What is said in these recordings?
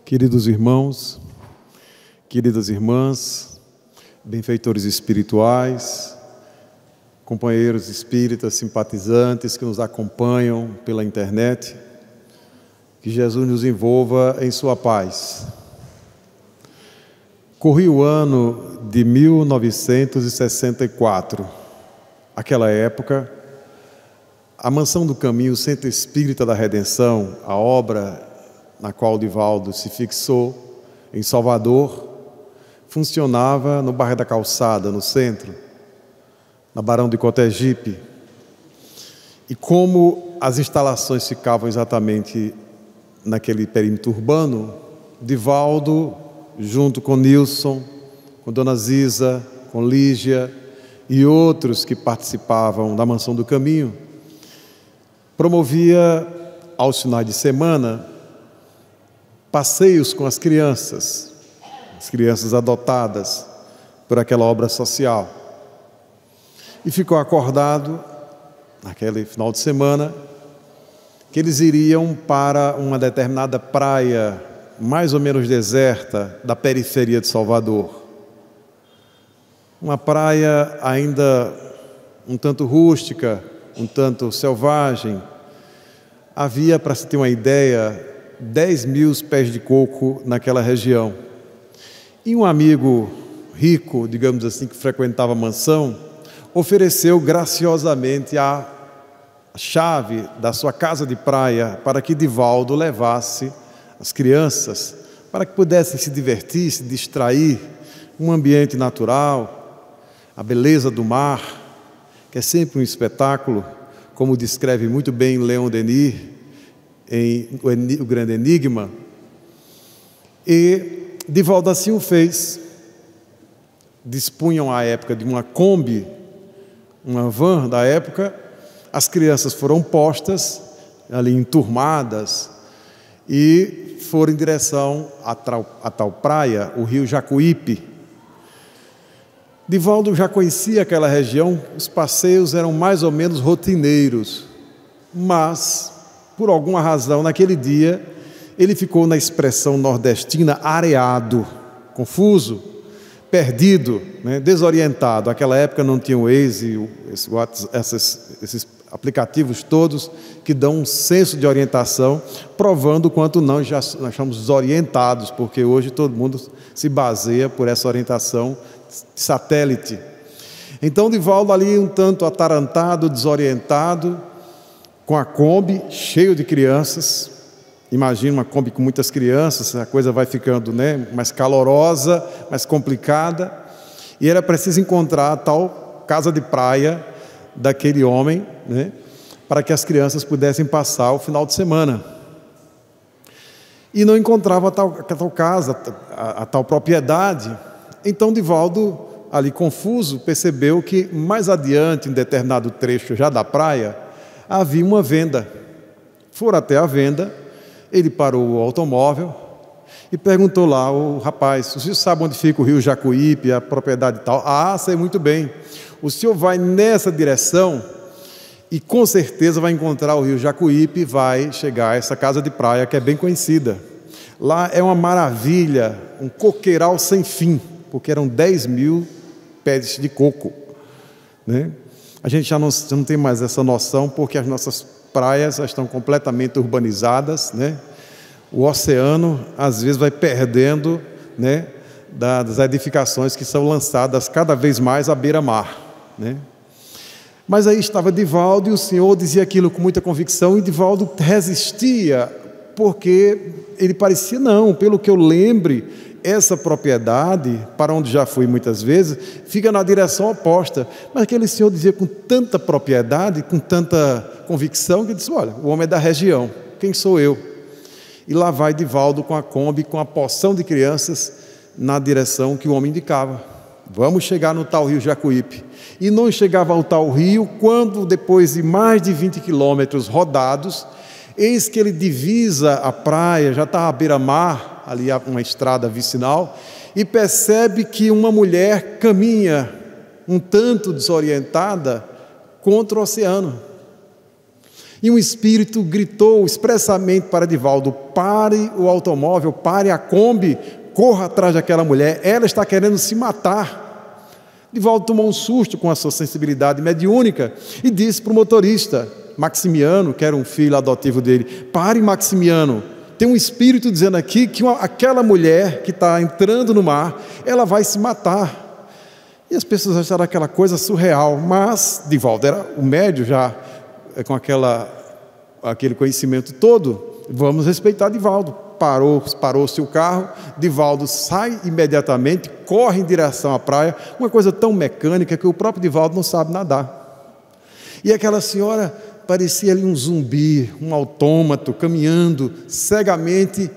Queridos irmãos, queridas irmãs, benfeitores espirituais, companheiros espíritas, simpatizantes que nos acompanham pela internet, que Jesus nos envolva em sua paz. Corria o ano de 1964. Aquela época, a Mansão do Caminho, o Centro Espírita da Redenção, a obra na qual Divaldo se fixou em Salvador, funcionava no bairro da Calçada, no centro, na Barão de Cotegipe. E como as instalações ficavam exatamente naquele perímetro urbano, Divaldo, junto com Nilson, com Dona Ziza, com Lígia e outros que participavam da Mansão do Caminho, promovia aos finais de semana passeios com as crianças adotadas por aquela obra social. E ficou acordado, naquele final de semana, que eles iriam para uma determinada praia, mais ou menos deserta, da periferia de Salvador. Uma praia ainda um tanto rústica, um tanto selvagem. Havia, para se ter uma ideia, 10.000 pés de coco naquela região. E um amigo rico, digamos assim, que frequentava a mansão, ofereceu graciosamente a chave da sua casa de praia para que Divaldo levasse as crianças, para que pudessem se divertir, se distrair, um ambiente natural, a beleza do mar, que é sempre um espetáculo, como descreve muito bem Leon Denis, em O Grande Enigma. E Divaldo assim o fez. Dispunham à época de uma Kombi, uma van da época. As crianças foram postas ali enturmadas e foram em direção à tal praia, o rio Jacuípe. Divaldo já conhecia aquela região, os passeios eram mais ou menos rotineiros, mas por alguma razão, naquele dia, ele ficou na expressão nordestina areado, confuso, perdido, desorientado. Naquela época não tinha o Waze, esses aplicativos todos que dão um senso de orientação, provando o quanto nós estamos desorientados, porque hoje todo mundo se baseia por essa orientação de satélite. Então, Divaldo ali um tanto atarantado, desorientado, com a Kombi, cheio de crianças. Imagina uma Kombi com muitas crianças, a coisa vai ficando mais calorosa, mais complicada. E era preciso encontrar a tal casa de praia daquele homem, para que as crianças pudessem passar o final de semana. E não encontrava a tal casa, a tal propriedade. Então Divaldo, ali confuso, percebeu que mais adiante, em determinado trecho já da praia, havia uma venda. Foram até a venda, ele parou o automóvel e perguntou lá ao rapaz: o senhor sabe onde fica o rio Jacuípe, a propriedade tal? Ah, sei muito bem. O senhor vai nessa direção e com certeza vai encontrar o rio Jacuípe e vai chegar a essa casa de praia que é bem conhecida. Lá é uma maravilha, um coqueiral sem fim, porque eram 10.000 pés de coco, A gente já não tem mais essa noção, porque as nossas praias já estão completamente urbanizadas, O oceano, às vezes, vai perdendo, das edificações que são lançadas cada vez mais à beira-mar, Mas aí estava Divaldo, e o Senhor dizia aquilo com muita convicção, e Divaldo resistia, porque ele parecia, não, pelo que eu lembre, essa propriedade, para onde já fui muitas vezes, fica na direção oposta. Mas aquele senhor dizia com tanta propriedade, com tanta convicção, que disse: olha, o homem é da região, quem sou eu? E lá vai Divaldo com a Kombi, com a porção de crianças, na direção que o homem indicava. Vamos chegar no tal rio Jacuípe. E não chegava ao tal rio, quando depois de mais de 20 quilômetros rodados, eis que ele divisa a praia, já está à beira-mar, ali há uma estrada vicinal, e percebe que uma mulher caminha um tanto desorientada contra o oceano. E um espírito gritou expressamente para Divaldo: pare o automóvel, pare a Kombi, corra atrás daquela mulher, ela está querendo se matar. Divaldo tomou um susto com a sua sensibilidade mediúnica e disse para o motorista, Maximiano, que era um filho adotivo dele: pare, Maximiano, tem um espírito dizendo aqui que aquela mulher que está entrando no mar, ela vai se matar. E as pessoas acharam aquela coisa surreal, mas Divaldo era o médium já, com aquele conhecimento todo. Vamos respeitar Divaldo. Parou-se o carro, Divaldo sai imediatamente, corre em direção à praia, uma coisa tão mecânica que o próprio Divaldo não sabe nadar. E aquela senhora parecia ali um zumbi, um autômato, caminhando cegamente,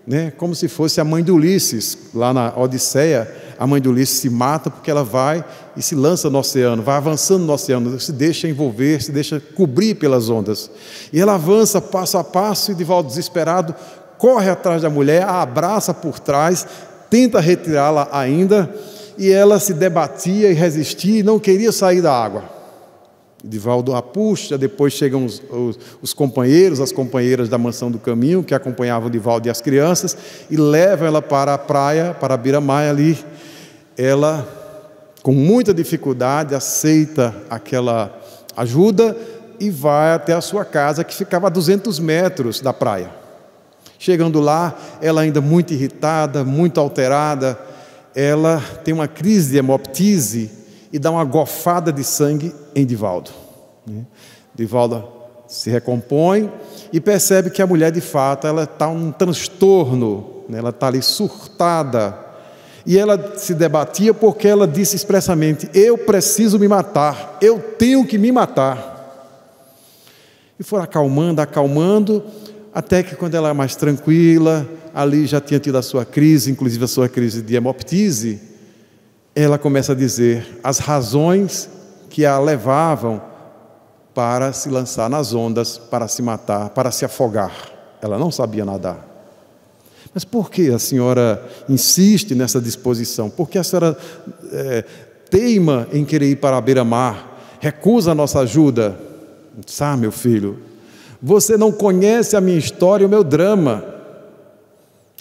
né, como se fosse a mãe de Ulisses, lá na Odisseia. A mãe de Ulisses se mata porque ela vai e se lança no oceano, vai avançando no oceano, se deixa envolver, se deixa cobrir pelas ondas. E ela avança passo a passo e Divaldo, desesperado, corre atrás da mulher, a abraça por trás, tenta retirá-la ainda, e ela se debatia e resistia e não queria sair da água. Divaldo a puxa, depois chegam os companheiros, as companheiras da Mansão do Caminho, que acompanhavam Divaldo e as crianças, e levam ela para a praia, para a beira-mar ali. Ela, com muita dificuldade, aceita aquela ajuda e vai até a sua casa, que ficava a 200 metros da praia. Chegando lá, ela ainda muito irritada, muito alterada, ela tem uma crise de hemoptise e dá uma gofada de sangue em Divaldo. Divaldo se recompõe e percebe que a mulher, de fato, ela está num transtorno, ela está ali surtada. E ela se debatia porque ela disse expressamente: eu preciso me matar, eu tenho que me matar. E foram acalmando, até que quando ela é mais tranquila, ali já tinha tido a sua crise, inclusive a sua crise de hemoptise, ela começa a dizer as razões que a levavam para se lançar nas ondas, para se matar, para se afogar. Ela não sabia nadar. Mas por que a senhora insiste nessa disposição? Por que a senhora teima em querer ir para a beira-mar, recusa a nossa ajuda? Ah, meu filho, você não conhece a minha história e o meu drama.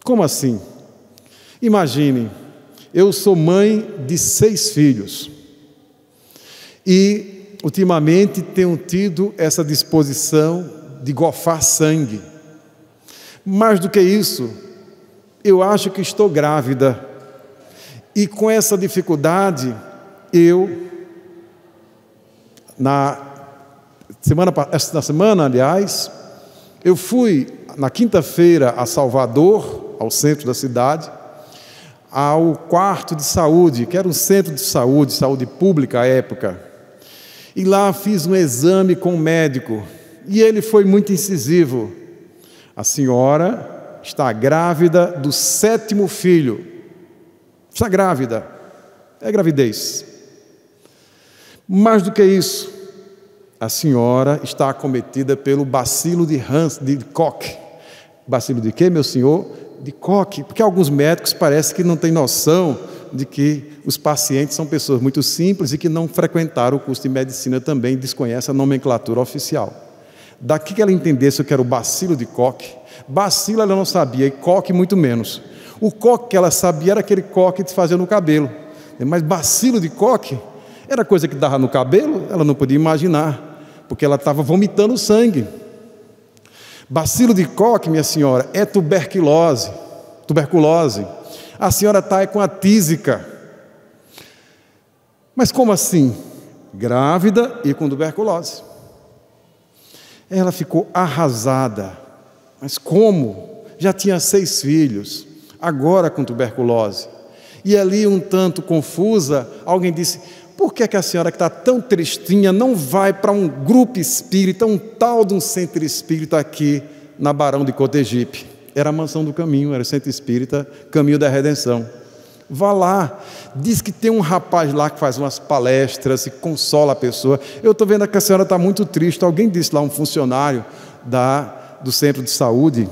Como assim? Imagine, eu sou mãe de 6 filhos e ultimamente tenho tido essa disposição de gofar sangue. Mais do que isso, eu acho que estou grávida e com essa dificuldade esta semana, aliás, eu fui na quinta-feira a Salvador, ao centro da cidade, ao quarto de saúde, que era um centro de saúde pública à época, e lá fiz um exame com o médico, e ele foi muito incisivo. A senhora está grávida do 7º filho, está grávida, é gravidez. Mais do que isso, a senhora está acometida pelo bacilo de Koch. Bacilo de quê, meu senhor? De Koch, porque alguns médicos parece que não têm noção de que os pacientes são pessoas muito simples e que não frequentaram o curso de medicina também, desconhecem a nomenclatura oficial. Daqui que ela entendesse o que era o bacilo de Koch. Bacilo ela não sabia, e Koch muito menos. O Koch que ela sabia era aquele coque que se fazia no cabelo, mas bacilo de Koch era coisa que dava no cabelo, ela não podia imaginar, porque ela estava vomitando sangue. Bacilo de Koch, minha senhora, é tuberculose. A senhora está com a tísica. Mas como assim? Grávida e com tuberculose. Ela ficou arrasada. Mas como? Já tinha 6 filhos, agora com tuberculose. E ali, um tanto confusa, alguém disse: por que a senhora que está tão tristinha não vai para um grupo espírita, um tal de um centro espírita aqui na Barão de Cotegipe? Era a Mansão do Caminho, era o centro espírita Caminho da Redenção. Vá lá, diz que tem um rapaz lá que faz umas palestras e consola a pessoa. Eu estou vendo que a senhora está muito triste. Alguém disse lá, um funcionário do centro de saúde: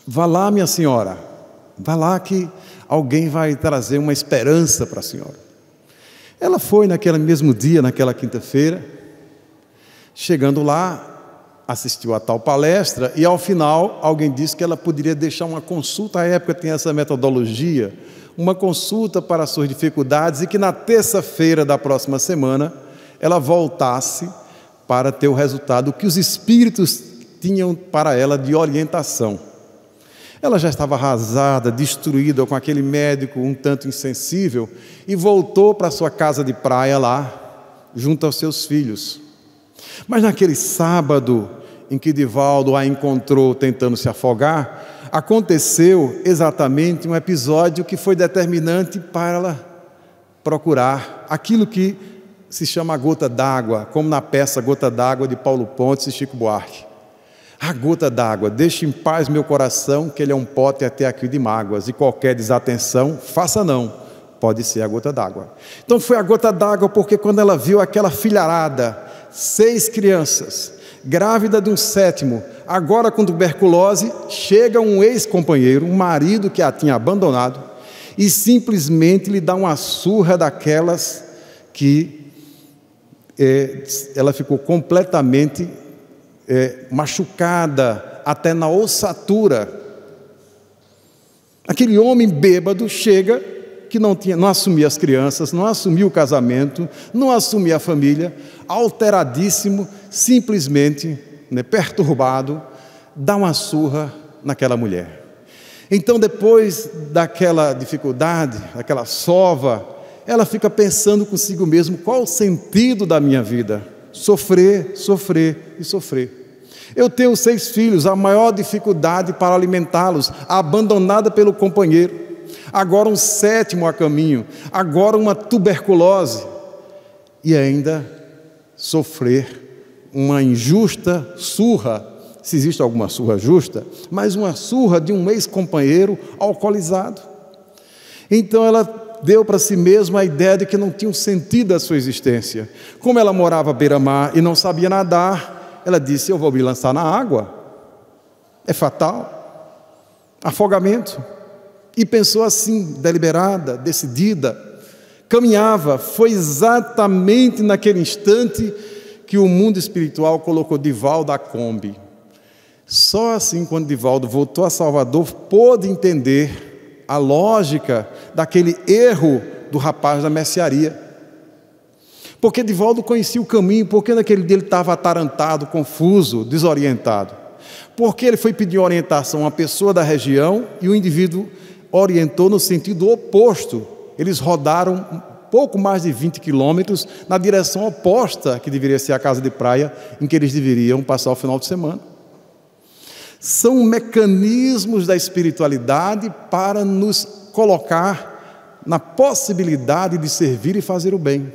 vá lá, minha senhora, vá lá que alguém vai trazer uma esperança para a senhora. Ela foi naquele mesmo dia, naquela quinta-feira. Chegando lá, assistiu a tal palestra e, ao final, alguém disse que ela poderia deixar uma consulta, à época tem essa metodologia, uma consulta para as suas dificuldades, e que na terça-feira da próxima semana ela voltasse para ter o resultado que os espíritos tinham para ela de orientação. Ela já estava arrasada, destruída, com aquele médico um tanto insensível, e voltou para sua casa de praia lá, junto aos seus filhos. Mas naquele sábado em que Divaldo a encontrou tentando se afogar, aconteceu exatamente um episódio que foi determinante para ela procurar aquilo que se chama a gota d'água, como na peça Gota d'Água de Paulo Pontes e Chico Buarque. A gota d'água, deixe em paz meu coração, que ele é um pote até aqui de mágoas, e qualquer desatenção, faça não, pode ser a gota d'água. Então foi a gota d'água, porque quando ela viu aquela filharada, 6 crianças, grávida de um 7º, agora com tuberculose, chega um ex-companheiro, um marido que a tinha abandonado, e simplesmente lhe dá uma surra daquelas que ela ficou completamente machucada, até na ossatura. Aquele homem bêbado chega, que não assumia as crianças, não assumia o casamento, não assumia a família, alteradíssimo, simplesmente perturbado, dá uma surra naquela mulher. Então, depois daquela dificuldade, daquela sova, ela fica pensando consigo mesma: qual o sentido da minha vida? Sofrer, sofrer e sofrer. Eu tenho 6 filhos, a maior dificuldade para alimentá-los, abandonada pelo companheiro, agora um 7º a caminho, agora uma tuberculose, e ainda sofrer uma injusta surra, se existe alguma surra justa, mas uma surra de um ex-companheiro alcoolizado. Então ela deu para si mesma a ideia de que não tinha um sentido a sua existência. Como ela morava à beira-mar e não sabia nadar, ela disse: eu vou me lançar na água, é fatal, afogamento. E pensou assim, deliberada, decidida, caminhava. Foi exatamente naquele instante que o mundo espiritual colocou Divaldo à Kombi. Só assim, quando Divaldo voltou a Salvador, pôde entender a lógica daquele erro do rapaz da mercearia. Porque Divaldo conhecia o caminho, porque naquele dia ele estava atarantado, confuso, desorientado. Porque ele foi pedir orientação a uma pessoa da região e o indivíduo orientou no sentido oposto. Eles rodaram um pouco mais de 20 quilômetros na direção oposta, que deveria ser a casa de praia em que eles deveriam passar o final de semana. São mecanismos da espiritualidade para nos colocar na possibilidade de servir e fazer o bem.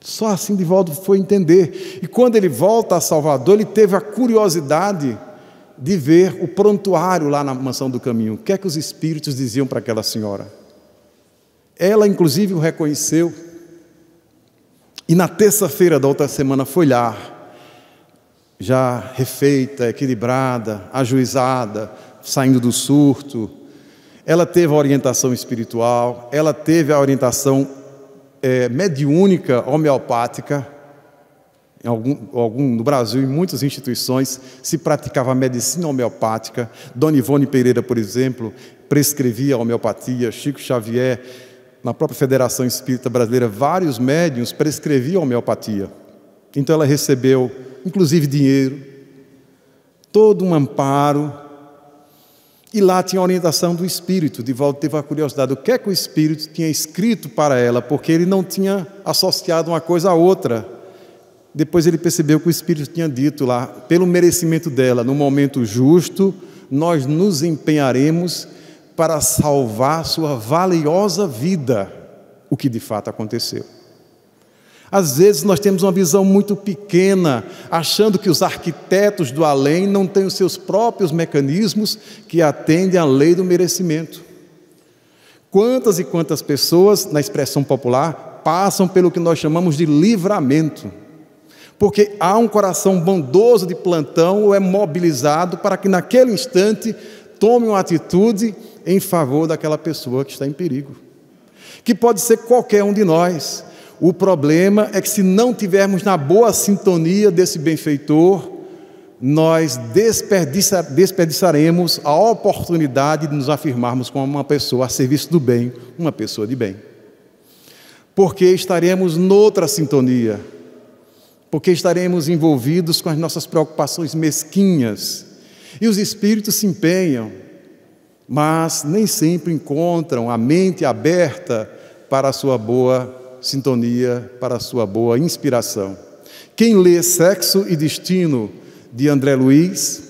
Só assim Divaldo foi entender. E quando ele volta a Salvador, ele teve a curiosidade de ver o prontuário lá na Mansão do Caminho. O que é que os espíritos diziam para aquela senhora? Ela, inclusive, o reconheceu. E na terça-feira da outra semana foi lá, já refeita, equilibrada, ajuizada, saindo do surto. Ela teve a orientação espiritual, ela teve a orientação mediúnica, homeopática. No Brasil, em muitas instituições, se praticava a medicina homeopática. Dona Ivone Pereira, por exemplo, prescrevia a homeopatia. Chico Xavier, na própria Federação Espírita Brasileira, vários médiuns prescreviam a homeopatia. Então ela recebeu, inclusive, dinheiro, todo um amparo, e lá tinha a orientação do Espírito. Divaldo teve a curiosidade, o que é que o Espírito tinha escrito para ela, porque ele não tinha associado uma coisa à outra. Depois ele percebeu que o Espírito tinha dito lá, pelo merecimento dela, no momento justo, nós nos empenharemos para salvar sua valiosa vida, o que de fato aconteceu. Às vezes nós temos uma visão muito pequena, achando que os arquitetos do além não têm os seus próprios mecanismos que atendem à lei do merecimento. Quantas e quantas pessoas, na expressão popular, passam pelo que nós chamamos de livramento, porque há um coração bondoso de plantão ou é mobilizado para que naquele instante tome uma atitude em favor daquela pessoa que está em perigo, que pode ser qualquer um de nós. O problema é que, se não tivermos na boa sintonia desse benfeitor, nós desperdiçaremos a oportunidade de nos afirmarmos como uma pessoa a serviço do bem, uma pessoa de bem. Porque estaremos noutra sintonia, porque estaremos envolvidos com as nossas preocupações mesquinhas, e os espíritos se empenham, mas nem sempre encontram a mente aberta para a sua boa sintonia, para a sua boa inspiração. Quem lê Sexo e Destino, de André Luiz,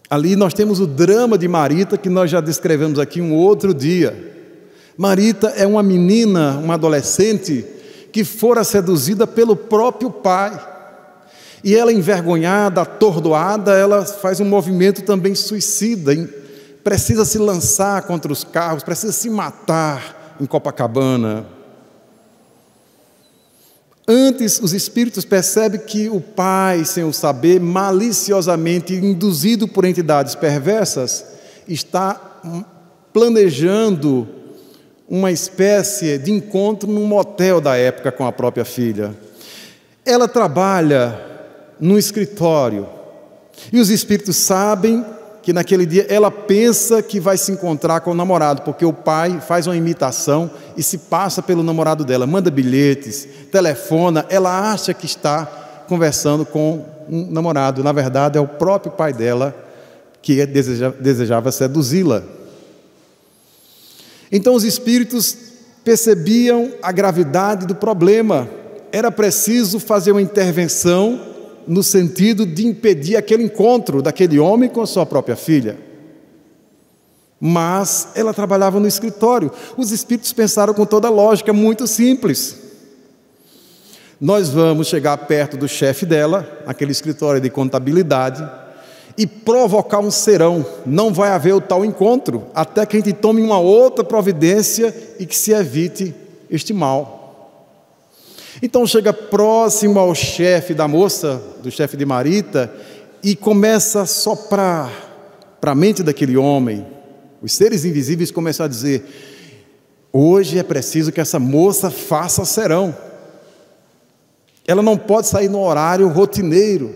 ali nós temos o drama de Marita, que nós já descrevemos aqui um outro dia. Marita é uma menina, uma adolescente, que fora seduzida pelo próprio pai. E ela, envergonhada, atordoada, ela faz um movimento também suicida, precisa se lançar contra os carros, precisa se matar em Copacabana. Antes, os espíritos percebem que o pai, sem o saber, maliciosamente induzido por entidades perversas, está planejando uma espécie de encontro num motel da época com a própria filha. Ela trabalha num escritório e os espíritos sabem que naquele dia ela pensa que vai se encontrar com o namorado, porque o pai faz uma imitação e se passa pelo namorado dela, manda bilhetes, telefona, ela acha que está conversando com um namorado, na verdade é o próprio pai dela que desejava seduzi-la. Então os espíritos percebiam a gravidade do problema, era preciso fazer uma intervenção no sentido de impedir aquele encontro daquele homem com a sua própria filha. Mas ela trabalhava no escritório. Os espíritos pensaram com toda a lógica, muito simples. Nós vamos chegar perto do chefe dela, aquele escritório de contabilidade, e provocar um serão. Não vai haver o tal encontro, até que a gente tome uma outra providência e que se evite este mal. Então chega próximo ao chefe da moça, do chefe de Marita, e começa a soprar para a mente daquele homem. Os seres invisíveis começam a dizer: hoje é preciso que essa moça faça serão. Ela não pode sair no horário rotineiro.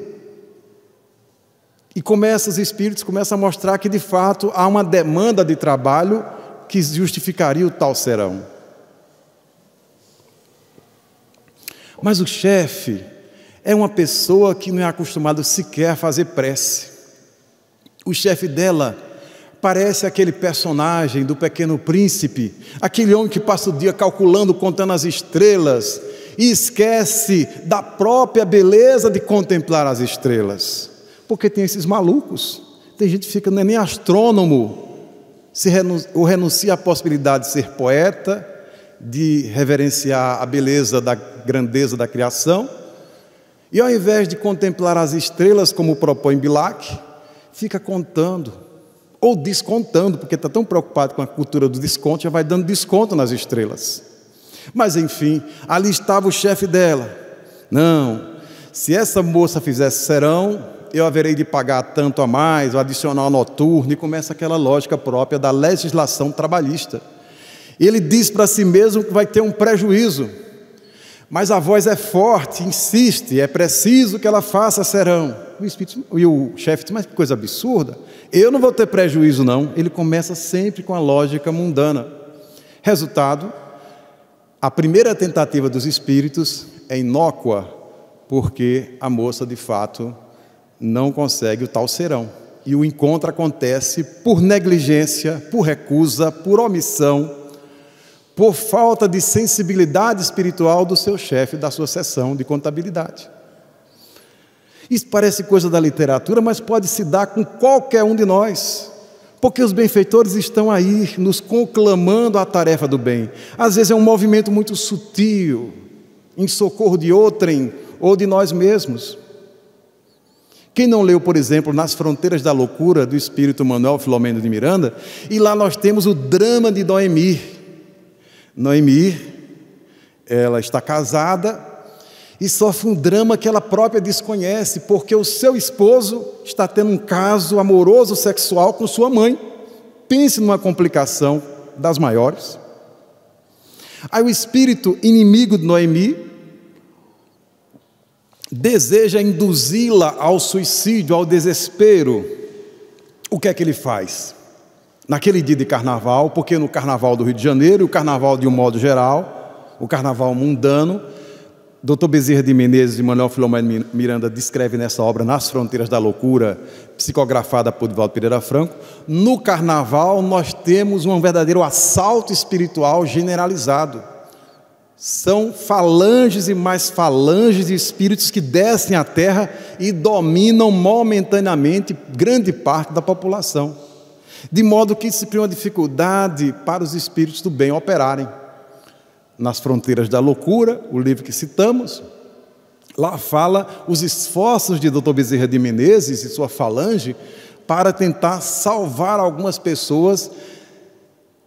E os espíritos começam a mostrar que de fato há uma demanda de trabalho que justificaria o tal serão. Mas o chefe é uma pessoa que não é acostumado sequer a fazer prece. O chefe dela parece aquele personagem do Pequeno Príncipe, aquele homem que passa o dia calculando, contando as estrelas, e esquece da própria beleza de contemplar as estrelas. Porque tem esses malucos, tem gente que fica, não é nem astrônomo, ou renuncia à possibilidade de ser poeta, de reverenciar a beleza da grandeza da criação, e ao invés de contemplar as estrelas como propõe Bilac, fica contando, ou descontando, porque está tão preocupado com a cultura do desconto, já vai dando desconto nas estrelas. Mas enfim, ali estava o chefe dela. Não, se essa moça fizesse serão, eu haverei de pagar tanto a mais, o adicional noturno, e começa aquela lógica própria da legislação trabalhista. Ele diz para si mesmo que vai ter um prejuízo, mas a voz é forte, insiste, é preciso que ela faça serão. E o chefe diz: mas que coisa absurda, eu não vou ter prejuízo não. Ele começa sempre com a lógica mundana. Resultado, a primeira tentativa dos espíritos é inócua, porque a moça de fato não consegue o tal serão. E o encontro acontece por negligência, por recusa, por omissão, por falta de sensibilidade espiritual do seu chefe, da sua seção de contabilidade. Isso parece coisa da literatura, mas pode se dar com qualquer um de nós, porque os benfeitores estão aí nos conclamando à tarefa do bem. Às vezes é um movimento muito sutil, em socorro de outrem ou de nós mesmos. Quem não leu, por exemplo, Nas Fronteiras da Loucura, do espírito Manuel Filomeno de Miranda, e lá nós temos o drama de Noemi. Noemi, ela está casada e sofre um drama que ela própria desconhece, porque o seu esposo está tendo um caso amoroso sexual com sua mãe. Pense numa complicação das maiores. Aí o espírito inimigo de Noemi deseja induzi-la ao suicídio, ao desespero, o que é que ele faz? Naquele dia de carnaval, porque no carnaval do Rio de Janeiro, o carnaval de um modo geral, o carnaval mundano, Dr. Bezerra de Menezes e Manuel Filomeno Miranda descreve nessa obra Nas Fronteiras da Loucura, psicografada por Divaldo Pereira Franco. No carnaval nós temos um verdadeiro assalto espiritual generalizado. São falanges e mais falanges de espíritos que descem à terra e dominam momentaneamente grande parte da população, de modo que se cria uma dificuldade para os espíritos do bem operarem. Nas Fronteiras da Loucura, o livro que citamos, lá fala os esforços de Dr. Bezerra de Menezes e sua falange para tentar salvar algumas pessoas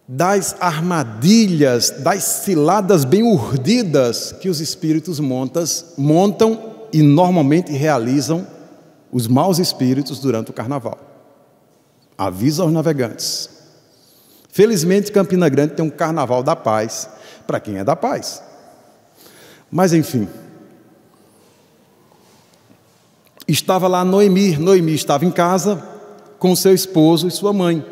das armadilhas, das ciladas bem urdidas que os espíritos montam e normalmente realizam os maus espíritos durante o carnaval. Aviso aos navegantes. Felizmente, Campina Grande tem um carnaval da paz, para quem é da paz. Mas, enfim, estava lá Noemi estava em casa com seu esposo e sua mãe.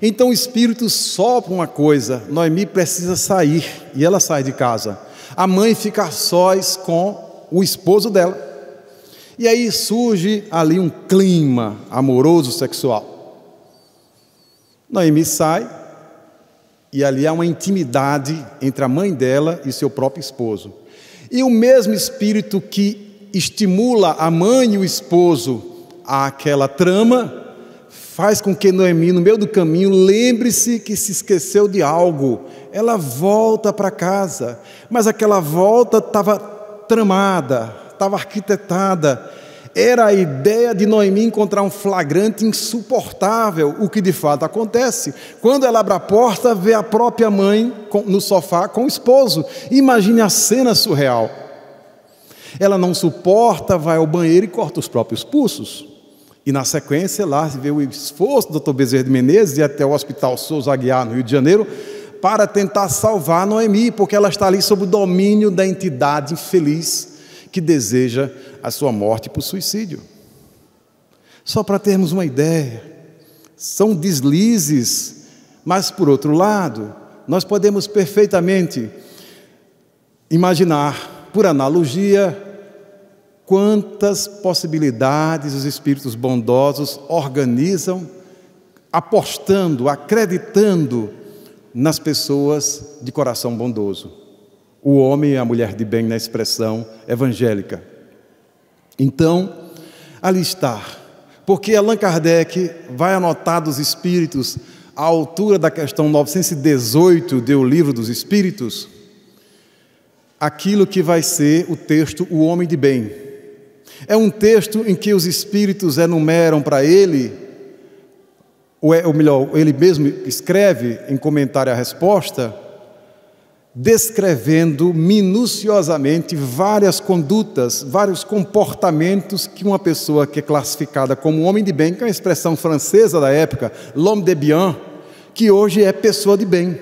Então o Espírito sopra uma coisa: Noemi precisa sair, e ela sai de casa. A mãe fica a sós com o esposo dela. E aí surge ali um clima amoroso, sexual. Noemi sai, e ali há uma intimidade entre a mãe dela e seu próprio esposo. E o mesmo Espírito que estimula a mãe e o esposo àquela trama, faz com que Noemi, no meio do caminho, lembre-se que se esqueceu de algo. Ela volta para casa, mas aquela volta estava tramada, estava arquitetada. Era a ideia de Noemi encontrar um flagrante insuportável, o que de fato acontece. Quando ela abre a porta, vê a própria mãe no sofá com o esposo. Imagine a cena surreal. Ela não suporta, vai ao banheiro e corta os próprios pulsos. E na sequência lá se vê o esforço do Dr. Bezerra de Menezes e até o Hospital Souza Aguiar, no Rio de Janeiro, para tentar salvar Noemi, porque ela está ali sob o domínio da entidade infeliz que deseja a sua morte por suicídio. Só para termos uma ideia, são deslizes, mas por outro lado, nós podemos perfeitamente imaginar, por analogia, quantas possibilidades os espíritos bondosos organizam, apostando, acreditando nas pessoas de coração bondoso. O homem e a mulher de bem na expressão evangélica. Então, ali está. Porque Allan Kardec vai anotar dos espíritos, à altura da questão 918 do Livro dos Espíritos, aquilo que vai ser o texto O Homem de Bem. É um texto em que os espíritos enumeram para ele, ou melhor, ele mesmo escreve em comentário à resposta, descrevendo minuciosamente várias condutas, vários comportamentos que uma pessoa que é classificada como homem de bem, que é uma expressão francesa da época, l'homme de bien, que hoje é pessoa de bem.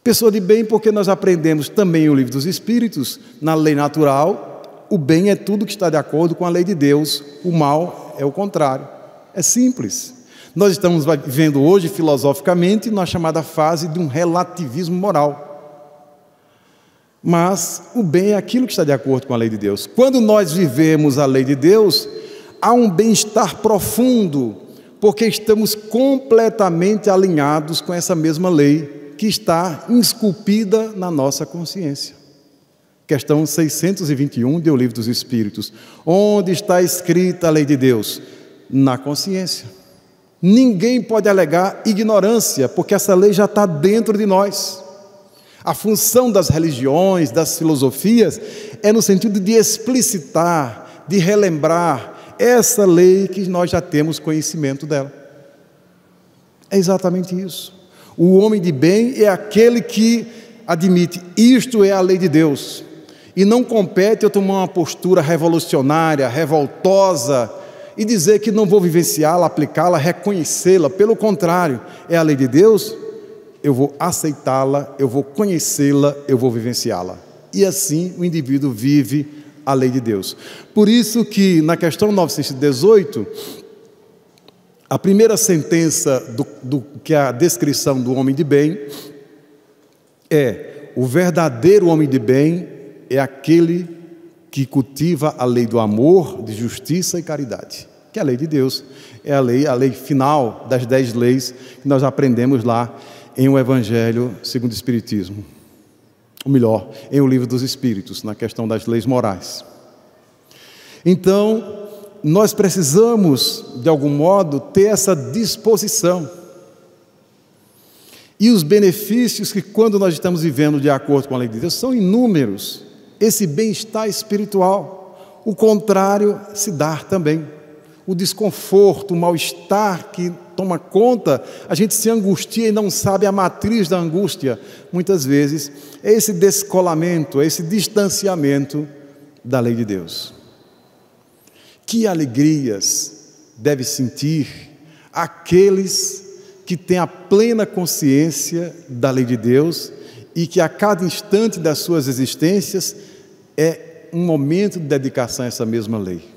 Pessoa de bem porque nós aprendemos também o Livro dos Espíritos, na lei natural, o bem é tudo que está de acordo com a lei de Deus, o mal é o contrário. É simples. Nós estamos vivendo hoje, filosoficamente, na chamada fase de um relativismo moral. Mas o bem é aquilo que está de acordo com a lei de Deus. Quando nós vivemos a lei de Deus, há um bem-estar profundo, porque estamos completamente alinhados com essa mesma lei que está esculpida na nossa consciência. Questão 621 do Livro dos Espíritos. Onde está escrita a lei de Deus? Na consciência. Ninguém pode alegar ignorância, porque essa lei já está dentro de nós. A função das religiões, das filosofias, é no sentido de explicitar, de relembrar essa lei que nós já temos conhecimento dela. É exatamente isso. O homem de bem é aquele que admite, isto é a lei de Deus, e não compete eu tomar uma postura revolucionária, revoltosa, e dizer que não vou vivenciá-la, aplicá-la, reconhecê-la. Pelo contrário, é a lei de Deus, eu vou aceitá-la, eu vou conhecê-la, eu vou vivenciá-la. E assim o indivíduo vive a lei de Deus. Por isso que na questão 918, a primeira sentença que é a descrição do homem de bem é: o verdadeiro homem de bem é aquele que cultiva a lei do amor, de justiça e caridade, que é a lei de Deus, é a lei final das 10 leis que nós aprendemos lá em O Evangelho segundo o Espiritismo, ou melhor, em O Livro dos Espíritos, na questão das leis morais. Então, nós precisamos, de algum modo, ter essa disposição. E os benefícios que, quando nós estamos vivendo de acordo com a lei de Deus, são inúmeros. Esse bem-estar espiritual. O contrário se dá também. O desconforto, o mal-estar que toma conta, a gente se angustia e não sabe a matriz da angústia. Muitas vezes, é esse descolamento, é esse distanciamento da lei de Deus. Que alegrias deve sentir aqueles que têm a plena consciência da lei de Deus e que a cada instante das suas existências é um momento de dedicação a essa mesma lei.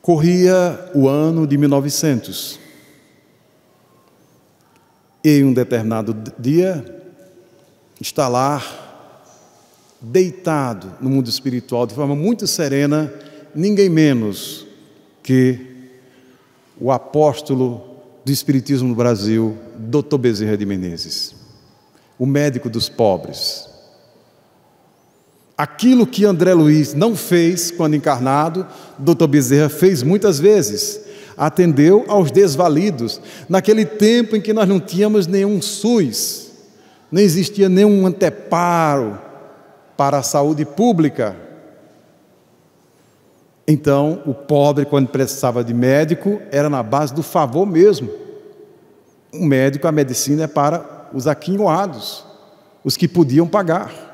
Corria o ano de 1900 e em um determinado dia está lá deitado no mundo espiritual de forma muito serena, ninguém menos que o apóstolo do Espiritismo no Brasil, Dr. Bezerra de Menezes, o médico dos pobres. Aquilo que André Luiz não fez quando encarnado, Dr. Bezerra fez muitas vezes, atendeu aos desvalidos, naquele tempo em que nós não tínhamos nenhum SUS, não existia nenhum anteparo para a saúde pública. Então, o pobre, quando precisava de médico, era na base do favor mesmo. O médico, a medicina é para os aquinhoados, os que podiam pagar.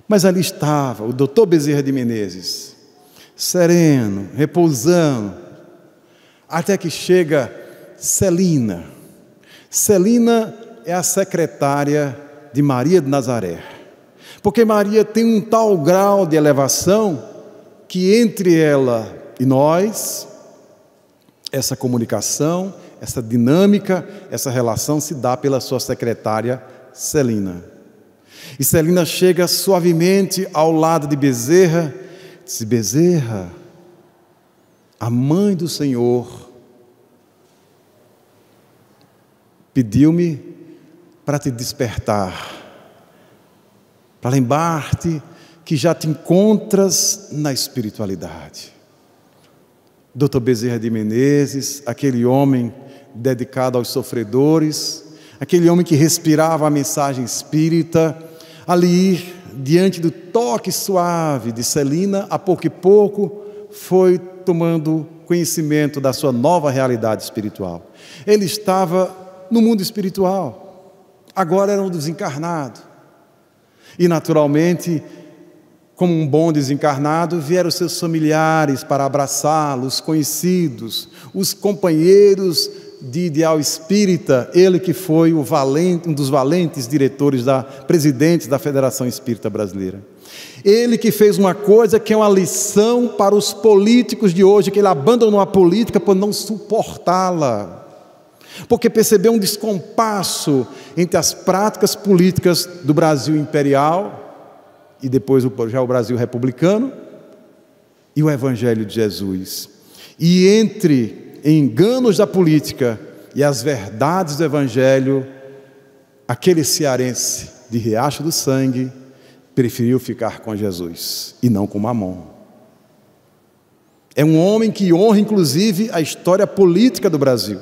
Mas ali estava o Dr. Bezerra de Menezes, sereno, repousando, até que chega Celina. Celina é a secretária de Maria de Nazaré, porque Maria tem um tal grau de elevação que entre ela e nós, essa comunicação, essa dinâmica, essa relação se dá pela sua secretária Celina. E Celina chega suavemente ao lado de Bezerra, diz: Bezerra, a mãe do Senhor pediu-me para te despertar, para lembrar-te que já te encontras na espiritualidade. Dr. Bezerra de Menezes, aquele homem dedicado aos sofredores, aquele homem que respirava a mensagem espírita, ali, diante do toque suave de Celina, a pouco e pouco foi tomando conhecimento da sua nova realidade espiritual. Ele estava no mundo espiritual, agora era um desencarnado. E naturalmente, como um bom desencarnado, vieram seus familiares para abraçá-lo, os conhecidos, os companheiros de ideal espírita, ele que foi um dos valentes diretores, presidentes da Federação Espírita Brasileira. Ele que fez uma coisa que é uma lição para os políticos de hoje, que ele abandonou a política por não suportá-la, porque percebeu um descompasso entre as práticas políticas do Brasil imperial e depois já o Brasil republicano e o Evangelho de Jesus. E entre enganos da política e as verdades do Evangelho, aquele cearense de Riacho do Sangue preferiu ficar com Jesus e não com Mamon. É um homem que honra inclusive a história política do Brasil,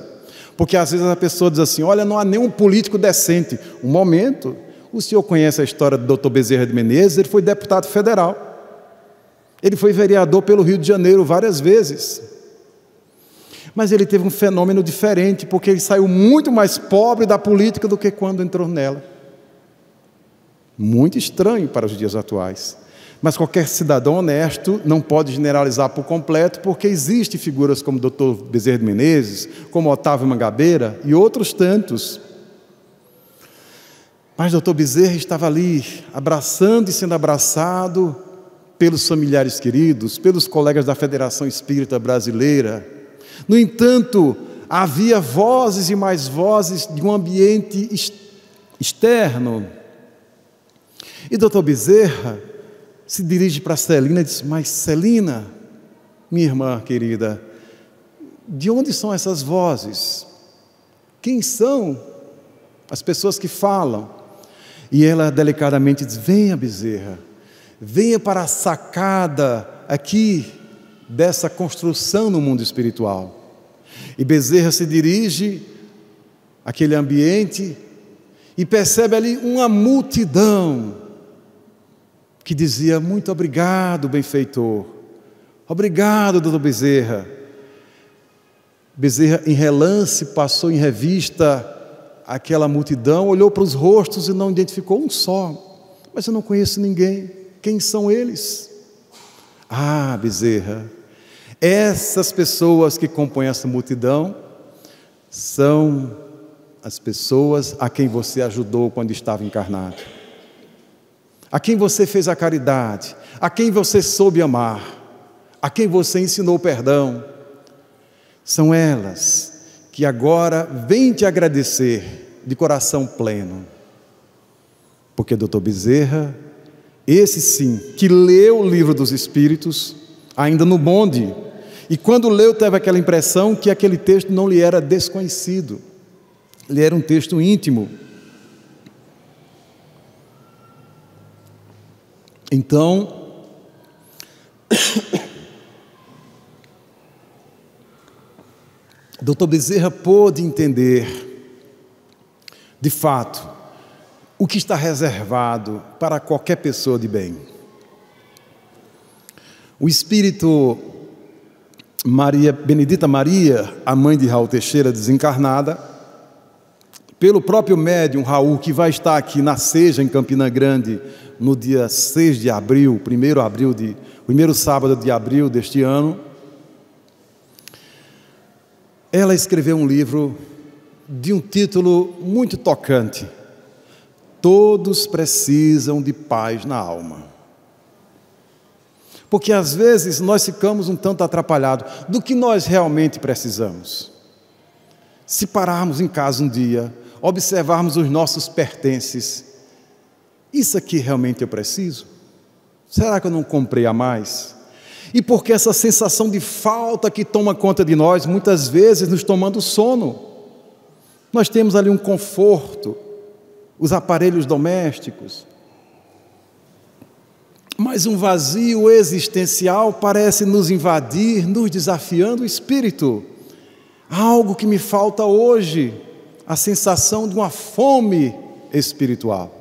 porque às vezes a pessoa diz assim: olha, não há nenhum político decente. Um momento, o senhor conhece a história do Dr. Bezerra de Menezes? Ele foi deputado federal, ele foi vereador pelo Rio de Janeiro várias vezes, mas ele teve um fenômeno diferente, porque ele saiu muito mais pobre da política do que quando entrou nela. Muito estranho para os dias atuais. Mas qualquer cidadão honesto não pode generalizar por completo, porque existem figuras como o Dr. Bezerra de Menezes, como Otávio Mangabeira e outros tantos. Mas Dr. Bezerra estava ali, abraçando e sendo abraçado pelos familiares queridos, pelos colegas da Federação Espírita Brasileira. No entanto, havia vozes e mais vozes de um ambiente externo. E Dr. Bezerra se dirige para Celina e diz: mas Celina, minha irmã querida, de onde são essas vozes? Quem são as pessoas que falam? E ela delicadamente diz: venha, Bezerra, venha para a sacada aqui dessa construção no mundo espiritual. E Bezerra se dirige àquele ambiente e percebe ali uma multidão que dizia: muito obrigado, benfeitor, obrigado, doutor Bezerra. Bezerra, em relance, passou em revista aquela multidão, olhou para os rostos e não identificou um só. Mas eu não conheço ninguém. Quem são eles? Ah, Bezerra, essas pessoas que compõem essa multidão são as pessoas a quem você ajudou quando estava encarnado, a quem você fez a caridade, a quem você soube amar, a quem você ensinou perdão. São elas que agora vêm te agradecer de coração pleno. Porque Dr. Bezerra, esse sim, que leu o Livro dos Espíritos, ainda no bonde, e quando leu teve aquela impressão que aquele texto não lhe era desconhecido, ele era um texto íntimo. Então, Dr. Bezerra pôde entender, de fato, o que está reservado para qualquer pessoa de bem. O espírito Benedita Maria, a mãe de Raul Teixeira, desencarnada, pelo próprio médium Raul, que vai estar aqui na Seja, em Campina Grande, no dia 6 de abril, primeiro sábado de abril deste ano, ela escreveu um livro de um título muito tocante: Todos precisam de paz na alma. Porque às vezes nós ficamos um tanto atrapalhados do que nós realmente precisamos. Se pararmos em casa um dia, observarmos os nossos pertences, isso aqui realmente eu preciso? Será que eu não comprei a mais? E porque essa sensação de falta que toma conta de nós, muitas vezes nos tomando sono. Nós temos ali um conforto, os aparelhos domésticos, mas um vazio existencial parece nos invadir, nos desafiando o espírito. Algo que me falta hoje, a sensação de uma fome espiritual,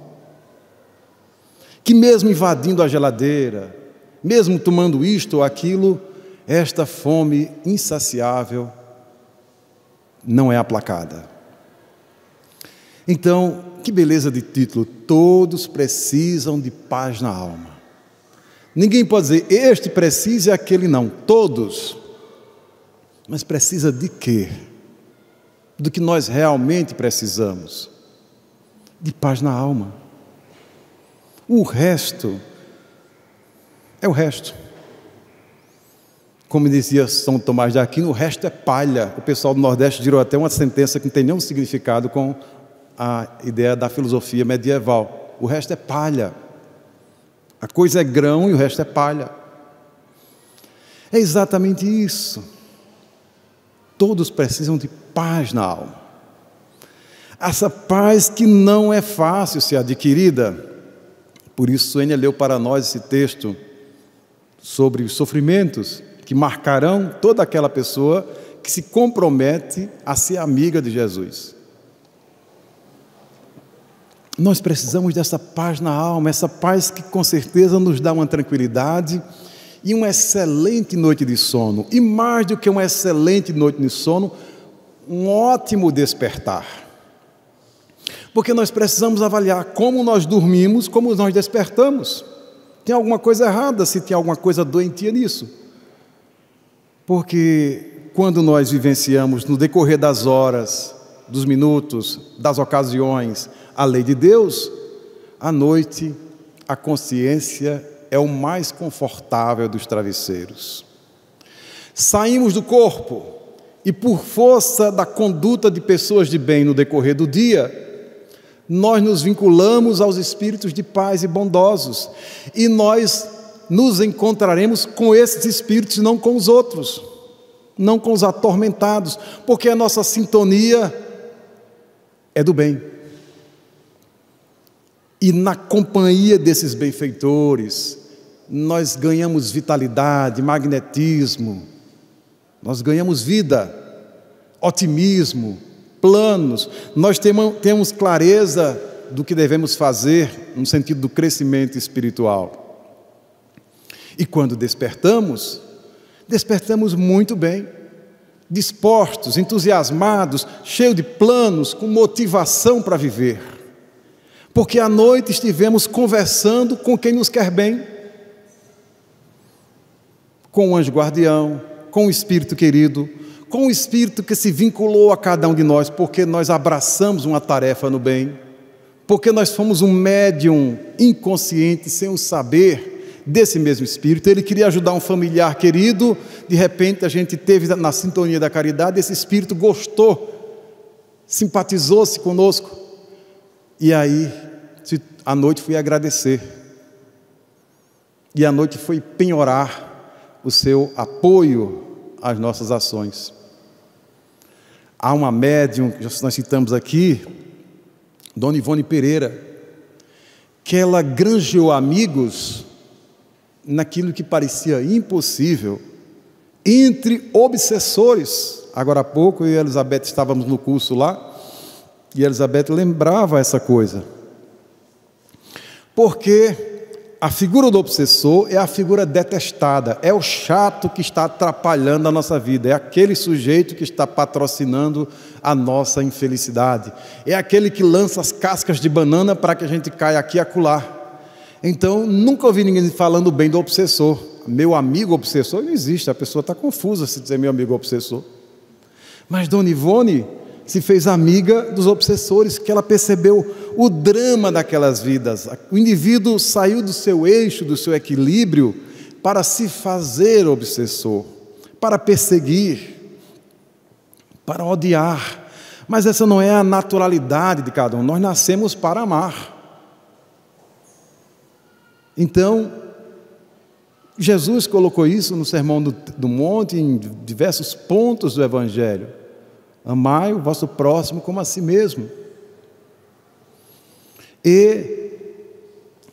que mesmo invadindo a geladeira, mesmo tomando isto ou aquilo, esta fome insaciável não é aplacada. Então, que beleza de título: todos precisam de paz na alma. Ninguém pode dizer, este precisa e aquele não, todos. Mas precisa de quê? Do que nós realmente precisamos: de paz na alma. O resto é o resto. Como dizia São Tomás de Aquino, o resto é palha. O pessoal do Nordeste tirou até uma sentença que não tem nenhum significado com a ideia da filosofia medieval. O resto é palha. A coisa é grão e o resto é palha. É exatamente isso. Todos precisam de paz na alma. Essa paz que não é fácil ser adquirida. Por isso, Suênia leu para nós esse texto sobre os sofrimentos que marcarão toda aquela pessoa que se compromete a ser amiga de Jesus. Nós precisamos dessa paz na alma, essa paz que com certeza nos dá uma tranquilidade e uma excelente noite de sono. E mais do que uma excelente noite de sono, um ótimo despertar. Porque nós precisamos avaliar como nós dormimos, como nós despertamos. Tem alguma coisa errada, se tem alguma coisa doentia nisso. Porque quando nós vivenciamos no decorrer das horas, dos minutos, das ocasiões, a lei de Deus, à noite a consciência é o mais confortável dos travesseiros. Saímos do corpo e, por força da conduta de pessoas de bem no decorrer do dia, nós nos vinculamos aos espíritos de paz e bondosos, e nós nos encontraremos com esses espíritos, não com os outros, não com os atormentados, porque a nossa sintonia é do bem. E na companhia desses benfeitores, nós ganhamos vitalidade, magnetismo, nós ganhamos vida, otimismo, planos, nós temos clareza do que devemos fazer no sentido do crescimento espiritual. E quando despertamos muito bem, dispostos, entusiasmados, cheios de planos, com motivação para viver. Porque à noite estivemos conversando com quem nos quer bem, com o anjo guardião, com o Espírito querido, com o Espírito que se vinculou a cada um de nós, porque nós abraçamos uma tarefa no bem, porque nós fomos um médium inconsciente, sem o saber desse mesmo Espírito. Ele queria ajudar um familiar querido, de repente a gente teve na sintonia da caridade, esse Espírito gostou, simpatizou-se conosco, e aí à noite fui agradecer, e à noite foi penhorar o seu apoio às nossas ações. Há uma médium, que nós citamos aqui, Dona Ivone Pereira, que ela granjeou amigos naquilo que parecia impossível, entre obsessores. Agora há pouco eu e a Elizabeth estávamos no curso lá, e a Elizabeth lembrava essa coisa. Porque a figura do obsessor é a figura detestada, é o chato que está atrapalhando a nossa vida, é aquele sujeito que está patrocinando a nossa infelicidade, é aquele que lança as cascas de banana para que a gente caia aqui e acolá. Então, nunca ouvi ninguém falando bem do obsessor. Meu amigo obsessor não existe, a pessoa está confusa se dizer meu amigo obsessor. Mas Dona Ivone se fez amiga dos obsessores, que ela percebeu o drama daquelas vidas. O indivíduo saiu do seu eixo, do seu equilíbrio, para se fazer obsessor, para perseguir, para odiar. Mas essa não é a naturalidade de cada um, nós nascemos para amar. Então, Jesus colocou isso no Sermão do Monte, em diversos pontos do Evangelho. Amai o vosso próximo como a si mesmo. E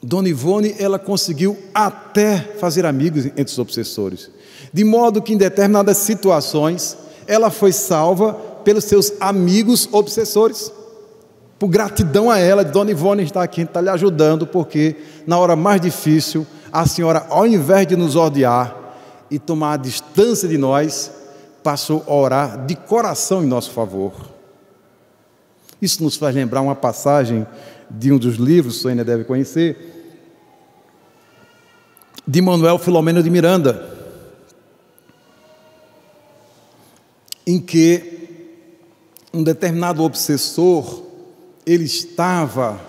Dona Ivone, ela conseguiu até fazer amigos entre os obsessores, de modo que em determinadas situações ela foi salva pelos seus amigos obsessores. Por gratidão a ela, Dona Ivone está aqui, está lhe ajudando, porque na hora mais difícil, a senhora, ao invés de nos odiar e tomar a distância de nós, passou a orar de coração em nosso favor. Isso nos faz lembrar uma passagem de um dos livros, o senhor ainda deve conhecer, de Manuel Filomeno de Miranda, em que um determinado obsessor, ele estava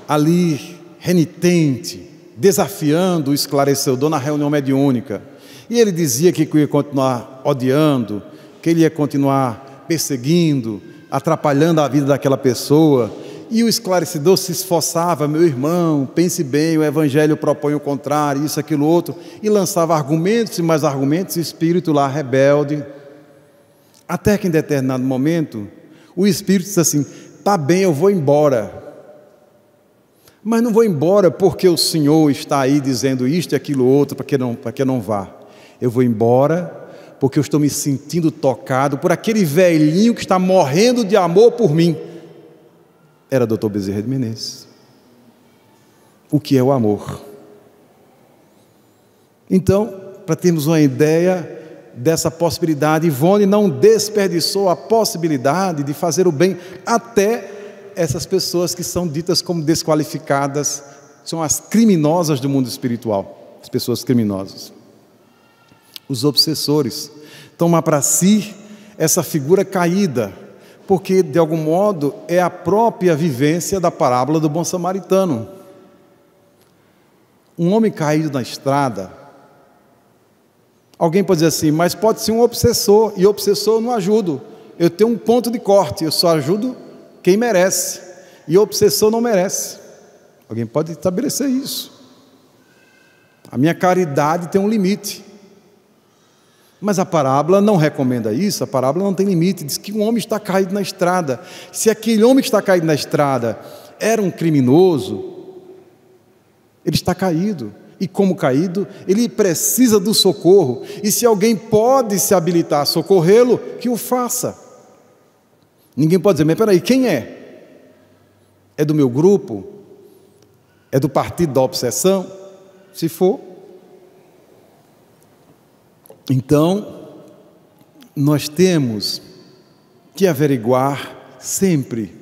ali renitente, desafiando o esclarecedor na reunião mediúnica, e ele dizia que ia continuar odiando, que ele ia continuar perseguindo, atrapalhando a vida daquela pessoa, e o esclarecedor se esforçava: meu irmão, pense bem, o Evangelho propõe o contrário, isso, aquilo, outro, e lançava argumentos e mais argumentos, e o espírito lá rebelde, até que em determinado momento, o espírito disse assim: tá bem, eu vou embora, mas não vou embora porque o Senhor está aí dizendo isto e aquilo outro, para que eu não vá. Eu vou embora porque eu estou me sentindo tocado por aquele velhinho que está morrendo de amor por mim. Era Dr. Bezerra de Menezes. O que é o amor? Então, para termos uma ideia dessa possibilidade, Ivone não desperdiçou a possibilidade de fazer o bem até essas pessoas que são ditas como desqualificadas, são as criminosas do mundo espiritual, as pessoas criminosas. Os obsessores tomam para si essa figura caída, porque, de algum modo, é a própria vivência da parábola do bom samaritano. Um homem caído na estrada, alguém pode dizer assim, mas pode ser um obsessor, e obsessor eu não ajudo, eu tenho um ponto de corte, eu só ajudo quem merece, e o obsessor não merece. Alguém pode estabelecer isso. A minha caridade tem um limite. Mas a parábola não recomenda isso, a parábola não tem limite, diz que um homem está caído na estrada. Se aquele homem que está caído na estrada era um criminoso, ele está caído, e como caído, ele precisa do socorro, e se alguém pode se habilitar a socorrê-lo, que o faça. Ninguém pode dizer, mas peraí, quem é? É do meu grupo? É do partido da obsessão? Se for, então, nós temos que averiguar sempre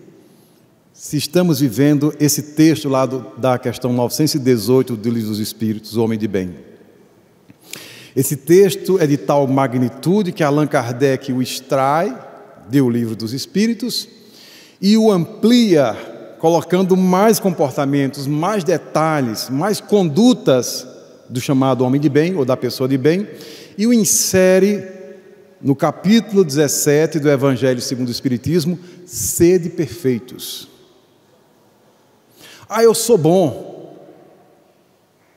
se estamos vivendo esse texto lá da questão 918 do Livro dos Espíritos, o Homem de Bem. Esse texto é de tal magnitude que Allan Kardec o extrai do Livro dos Espíritos e o amplia, colocando mais comportamentos, mais detalhes, mais condutas do chamado homem de bem ou da pessoa de bem, e o insere no capítulo 17 do Evangelho segundo o Espiritismo, sede perfeitos. Eu sou bom,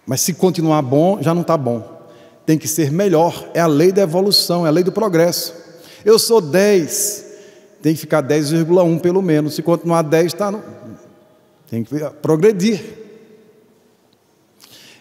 mas se continuar bom, já não está bom. Tem que ser melhor, é a lei da evolução, é a lei do progresso. Eu sou 10, tem que ficar 10,1 pelo menos, se continuar 10, tem que progredir.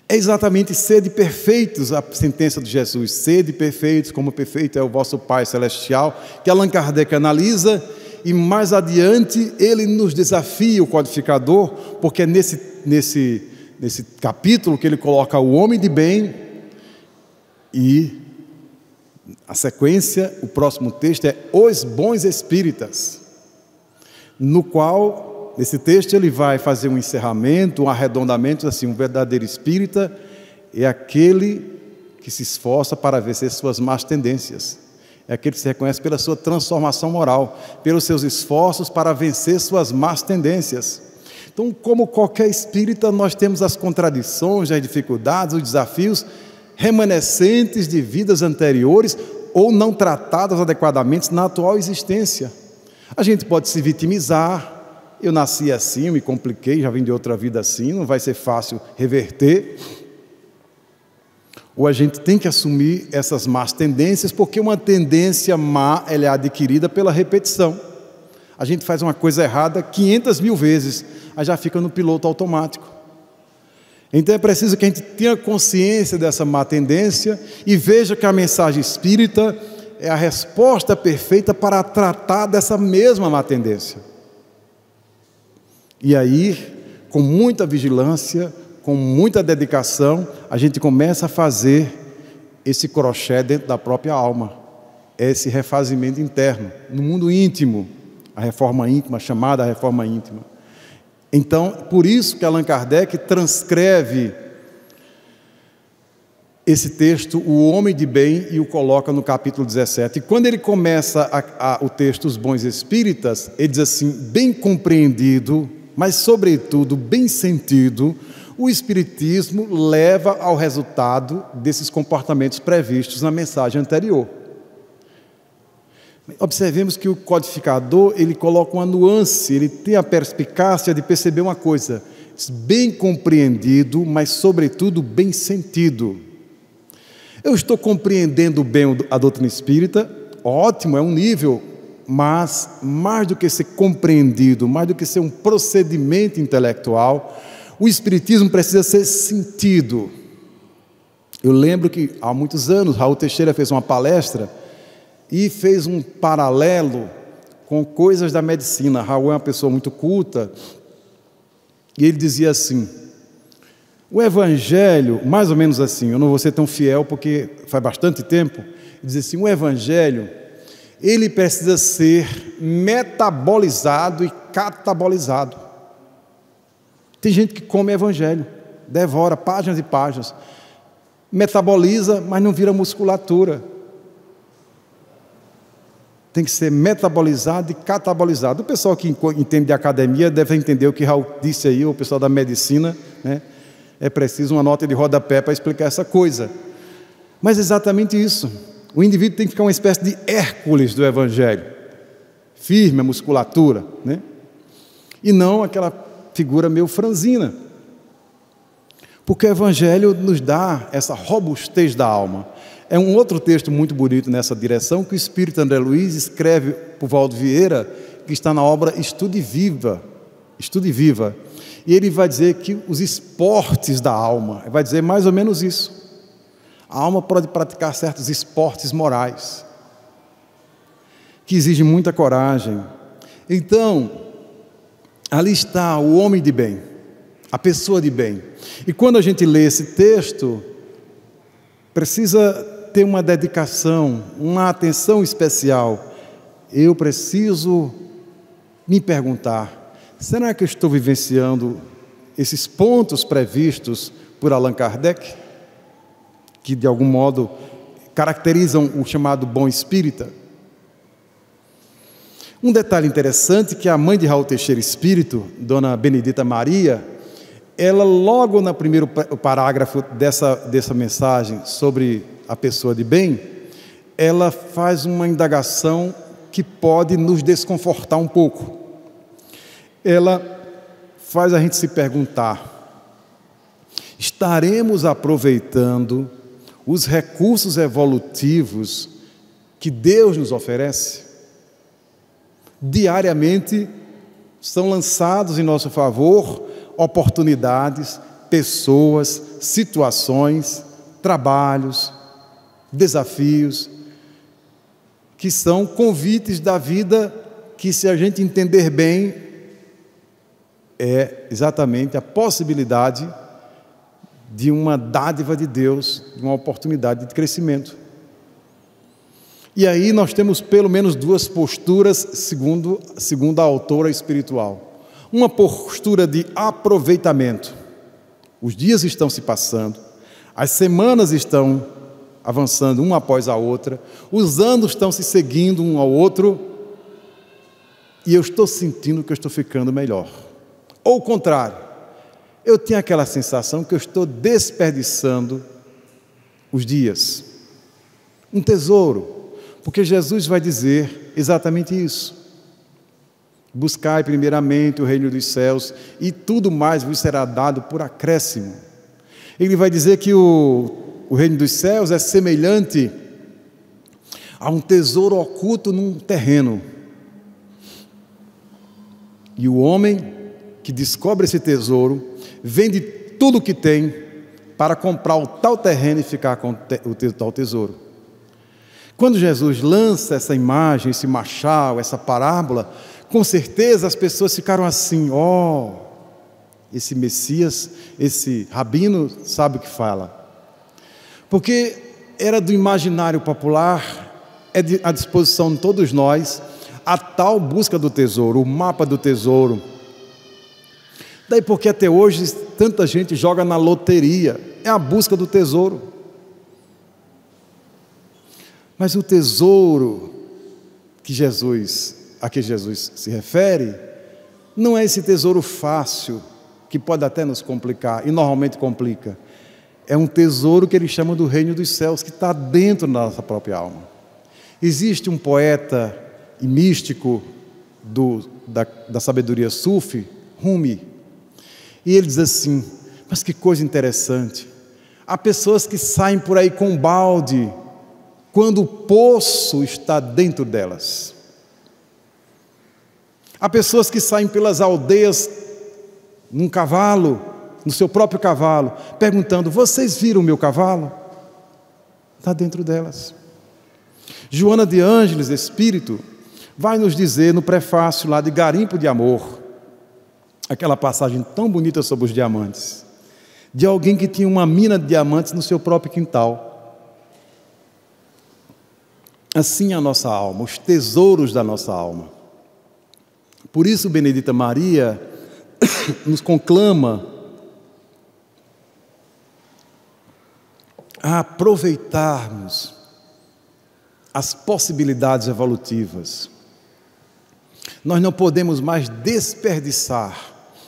É exatamente sede perfeitos, a sentença de Jesus, sede perfeitos, como perfeito é o vosso Pai Celestial, que Allan Kardec analisa, e mais adiante ele nos desafia, o codificador, porque é nesse capítulo que ele coloca o homem de bem, e a sequência, o próximo texto é os bons espíritas, no qual, nesse texto ele vai fazer um encerramento, um arredondamento, assim, um verdadeiro espírita é aquele que se esforça para vencer suas más tendências, é aquele que se reconhece pela sua transformação moral, pelos seus esforços para vencer suas más tendências. Então, como qualquer espírita, nós temos as contradições, as dificuldades, os desafios remanescentes de vidas anteriores ou não tratadas adequadamente na atual existência. A gente pode se vitimizar, eu nasci assim, eu me compliquei, já vim de outra vida assim, não vai ser fácil reverter. Ou a gente tem que assumir essas más tendências, porque uma tendência má, ela é adquirida pela repetição. A gente faz uma coisa errada 500 mil vezes, aí já fica no piloto automático. Então é preciso que a gente tenha consciência dessa má tendência e veja que a mensagem espírita é a resposta perfeita para tratar dessa mesma má tendência. E aí, com muita vigilância, com muita dedicação, a gente começa a fazer esse crochê dentro da própria alma, esse refazimento interno, no mundo íntimo, a reforma íntima, chamada reforma íntima. Então, por isso que Allan Kardec transcreve esse texto, o homem de bem, e o coloca no capítulo 17. E quando ele começa o texto, os bons espíritas, ele diz assim, bem compreendido, mas sobretudo bem sentido, o Espiritismo leva ao resultado desses comportamentos previstos na mensagem anterior. Observemos que o codificador, ele coloca uma nuance, ele tem a perspicácia de perceber uma coisa, bem compreendido, mas sobretudo bem sentido. Eu estou compreendendo bem a doutrina espírita, ótimo, é um nível, mas mais do que ser compreendido, mais do que ser um procedimento intelectual, o Espiritismo precisa ser sentido. Eu lembro que há muitos anos, Raul Teixeira fez uma palestra e fez um paralelo com coisas da medicina. Raul é uma pessoa muito culta, e ele dizia assim, o Evangelho, mais ou menos assim, eu não vou ser tão fiel porque faz bastante tempo, ele dizia assim, o Evangelho, ele precisa ser metabolizado e catabolizado. Tem gente que come Evangelho, devora páginas e páginas, metaboliza, mas não vira musculatura. tem que ser metabolizado e catabolizado. O pessoal que entende de academia deve entender o que Raul disse aí, o pessoal da medicina, né? É preciso uma nota de rodapé para explicar essa coisa. Mas é exatamente isso. O indivíduo tem que ficar uma espécie de Hércules do Evangelho, firme a musculatura, né? E não aquela figura meio franzina. Porque o Evangelho nos dá essa robustez da alma. É um outro texto muito bonito nessa direção, que o Espírito André Luiz escreve para o Valdo Vieira, que está na obra Estude Viva. Estude Viva. E ele vai dizer que os esportes da alma, vai dizer mais ou menos isso. A alma pode praticar certos esportes morais, que exigem muita coragem. Então, ali está o homem de bem, a pessoa de bem. E quando a gente lê esse texto, precisa ter uma dedicação, uma atenção especial. Eu preciso me perguntar: será que eu estou vivenciando esses pontos previstos por Allan Kardec, que de algum modo caracterizam o chamado bom espírita? Um detalhe interessante, que a mãe de Raul Teixeira Espírito, Dona Benedita Maria, ela logo no primeiro parágrafo dessa mensagem sobre a pessoa de bem, ela faz uma indagação que pode nos desconfortar um pouco. Ela faz a gente se perguntar: estaremos aproveitando os recursos evolutivos que Deus nos oferece? Diariamente são lançados em nosso favor oportunidades, pessoas, situações, trabalhos, desafios, que são convites da vida, que, se a gente entender bem, é exatamente a possibilidade de uma dádiva de Deus, de uma oportunidade de crescimento. E aí nós temos pelo menos duas posturas, segundo a autora espiritual. Uma postura de aproveitamento. Os dias estão se passando, as semanas estão avançando uma após a outra, os anos estão se seguindo um ao outro, e eu estou sentindo que eu estou ficando melhor. Ou o contrário, eu tenho aquela sensação que eu estou desperdiçando os dias. Um tesouro, porque Jesus vai dizer exatamente isso: buscai primeiramente o reino dos céus, e tudo mais vos será dado por acréscimo. Ele vai dizer que o reino dos céus é semelhante a um tesouro oculto num terreno. E o homem que descobre esse tesouro vende tudo o que tem para comprar o tal terreno e ficar com o tal tesouro. Quando Jesus lança essa imagem, esse machado, essa parábola, com certeza as pessoas ficaram assim: esse Messias, esse rabino sabe o que fala. Porque era do imaginário popular, é à disposição de todos nós, a tal busca do tesouro, o mapa do tesouro. Daí porque até hoje tanta gente joga na loteria, é a busca do tesouro. Mas o tesouro a que Jesus se refere, não é esse tesouro fácil, que pode até nos complicar, e normalmente complica. É um tesouro que ele chama do reino dos céus, que está dentro da nossa própria alma. Existe um poeta e místico da sabedoria sufi, Rumi, e ele diz assim: mas que coisa interessante, há pessoas que saem por aí com um balde, quando o poço está dentro delas. Há pessoas que saem pelas aldeias num cavalo, no seu próprio cavalo, perguntando: vocês viram o meu cavalo? Está dentro delas. Joana de Ângeles, Espírito, vai nos dizer no prefácio lá de Garimpo de Amor, aquela passagem tão bonita sobre os diamantes, de alguém que tinha uma mina de diamantes no seu próprio quintal. Assim é a nossa alma, os tesouros da nossa alma. Por isso Benedita Maria nos conclama a aproveitarmos as possibilidades evolutivas. Nós não podemos mais desperdiçar,